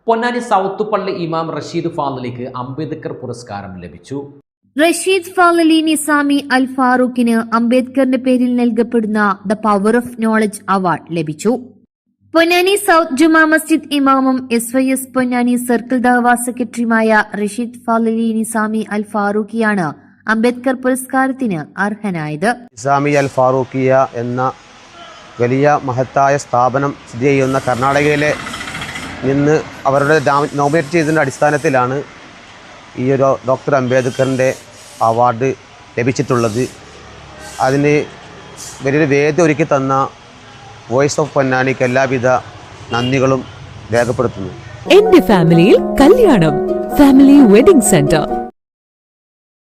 Ponnani south പള്ളി ഇമാം റഷീദ് ഫാളിലിക്ക് അംബേദ്കർ പുരസ്കാരം ലഭിച്ചു. റഷീദ് ഫാളലി നിസാമി അൽ ഫാറൂഖിന് അംബേദ്കറിന്റെ പേരിൽ നൽകപ്പെടുന്ന the power of knowledge award ലഭിച്ചു. പൊന്നാനി സൗത്ത് ജുമാ മസ്ജിദ് ഇമാമും SYS പൊന്നാനി സർക്കിൾ ദഅവ സെക്രട്ടറിയുമായ റഷീദ് ഫാളലി നിസാമി അൽ ഫാറൂഖിയാണ് അംബേദ്കർ പുരസ്കാരത്തിന് അർഹനായത്. നിസാമി അൽ ഫാറൂഖിയ എന്ന വലിയ മഹത്തായ സ്ഥാപനം സ്ഥിതി ചെയ്യുന്ന കർണാടകയിലെ നിന്ന് അവരുടെ നോമിനേറ്റ് ചെയ്തതിൻ്റെ അടിസ്ഥാനത്തിലാണ് ഈ ഒരു ഡോക്ടർ അംബേദ്കറിൻ്റെ അവാർഡ് ലഭിച്ചിട്ടുള്ളത്. അതിന് വലിയൊരു വേദി ഒരുക്കി തന്ന വോയിസ് ഓഫ് പൊന്നാനിക്ക് എല്ലാവിധ നന്ദികളും രേഖപ്പെടുത്തുന്നു. എന്റെ ഫാമിലിയിൽ കല്യാണം family wedding centre.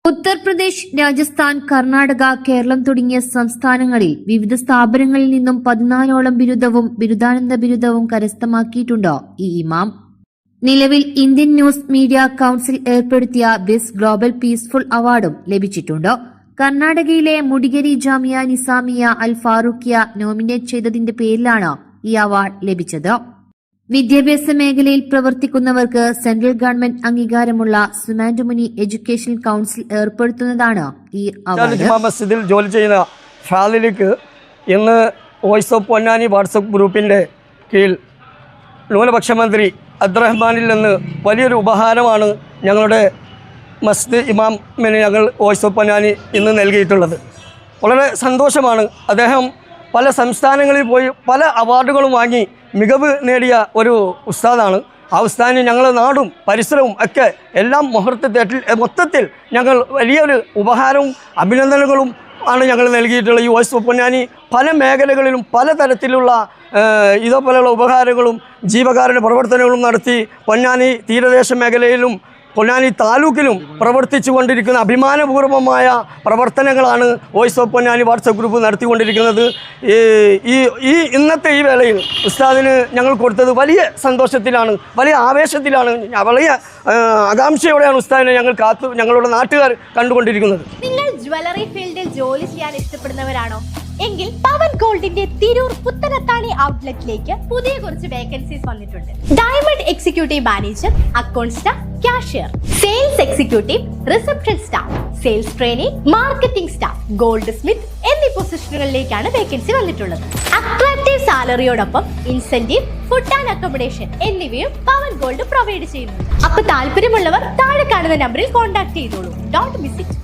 Uttar Pradesh, Rajasthan, Karnataka, Keralam തുടങ്ങിയ സംസ്ഥാനങ്ങളിൽ വിവിധ സ്ഥാപനങ്ങളിൽ നിന്നും 14ഓളം ബിരുദവും ബിരുദാനന്ദ ബിരുദവും കരസ്ഥമാക്കിയിട്ടുണ്ട് ഈ ഇമാം. നിലവിൽ ഇന്ത്യൻ ന്യൂസ് മീഡിയ കൌൺസിൽ ഏർപ്പെടുത്തിയ ബെസ്റ്റ് ഗ്ലോബൽ പീസ്ഫുൾ അവാർഡും ലഭിച്ചിട്ടുണ്ട്. കർണാടകയിലെ മുഡിഗേരി ജാമിയ നിസാമിയ അൽ ഫാറൂഖിയ നോമിനേറ്റ് ചെയ്തതിന്റെ പേരിലാണ് ഈ അവാർഡ് ലഭിച്ചത്. വിദ്യാഭ്യാസ മേഖലയിൽ പ്രവർത്തിക്കുന്നവർക്ക് സെൻട്രൽ ഗവൺമെന്റ് അംഗീകാരമുള്ള സുമാൻഡുമുനി എഡ്യൂക്കേഷൻ കൌൺസിൽ ഏർപ്പെടുത്തുന്നതാണ് ഈ അവാർഡ്. മസ്ജിദിൽ ജോലി ചെയ്യുന്ന ഫാളിലിക്ക് ഇന്ന് വോയിസ് ഓഫ് പൊന്നാനി വാട്സപ്പ് ഗ്രൂപ്പിന്റെ കീഴിൽ ന്യൂനപക്ഷ മന്ത്രി അബ്ദുറഹ്മാനിൽ നിന്ന് വലിയൊരു ഉപഹാരമാണ് ഞങ്ങളുടെ മസ്ജിദ് ഇമാമിന് ഞങ്ങൾ വോയിസ് ഓഫ് പൊന്നാനി ഇന്ന് നൽകിയിട്ടുള്ളത്. വളരെ സന്തോഷമാണ്. അദ്ദേഹം പല സംസ്ഥാനങ്ങളിൽ പോയി പല അവാർഡുകളും വാങ്ങി മികവ് നേടിയ ഒരു ഉസ്താദാണ്. ആ ഉസ്താദിന് ഞങ്ങളുടെ നാടും പരിസരവും ഒക്കെ എല്ലാം മൊത്തത്തിൽ ഞങ്ങൾ വലിയൊരു ഉപഹാരവും അഭിനന്ദനങ്ങളും ആണ് ഞങ്ങൾ നൽകിയിട്ടുള്ളത്. ഈ വോയിസ് ഓഫ് പൊന്നാനി പല മേഖലകളിലും പലതരത്തിലുള്ള ഇതേപോലെയുള്ള ഉപഹാരങ്ങളും ജീവകാരുണ്യ പ്രവർത്തനങ്ങളും നടത്തി പൊന്നാനി തീരദേശ മേഖലയിലും പൊന്നാനി താലൂക്കിലും പ്രവർത്തിച്ചു കൊണ്ടിരിക്കുന്ന അഭിമാനപൂർവമായ പ്രവർത്തനങ്ങളാണ് voice of Ponnani WhatsApp group നടത്തിക്കൊണ്ടിരിക്കുന്നത്. ഈ ഇന്നത്തെ ഈ വേളയിൽ ഉസ്താദിന് ഞങ്ങൾ കൊടുത്തത് വലിയ സന്തോഷത്തിലാണ്, വലിയ ആവേശത്തിലാണ്, വലിയ ആകാംക്ഷയോടെയാണ് ഉസ്താദിനെ ഞങ്ങളുടെ നാട്ടുകാർ കണ്ടുകൊണ്ടിരിക്കുന്നത്. നിങ്ങൾ ജ്വല്ലറി ഫീൽഡിൽ ജോലി ചെയ്യാൻ ഇഷ്ടപ്പെടുന്നവരാണോ? എങ്കിൽ പവൻ ഗോൾഡിന്റെ തിരൂർ പുത്തനത്താണി ഔട്ട്ലെറ്റിലേക്ക് പുതിയ കുറച്ച് വേക്കൻസീസ് വന്നിട്ടുണ്ട്. Diamond executive manager, account staff, cashier, sales executive, reception staff, sales trainee, marketing staff, goldsmith എന്നീ പൊസിഷനുകളിലേക്കാണ് വേക്കൻസി വന്നിട്ടുള്ളത്. അട്രാക്റ്റീവ് സാലറിയോടൊപ്പം ഇൻസെന്റീവ്, ഫുഡ് ആൻഡ് അക്കോമഡേഷൻ എന്നിവയും പവൻ ഗോൾഡ് പ്രൊവൈഡ് ചെയ്യുന്നുണ്ട്. അപ്പൊ താല്പര്യമുള്ളവർ താഴെ കാണുന്ന നമ്പറിൽ കോൺടാക്ട് ചെയ്തോളൂ. Don't miss it.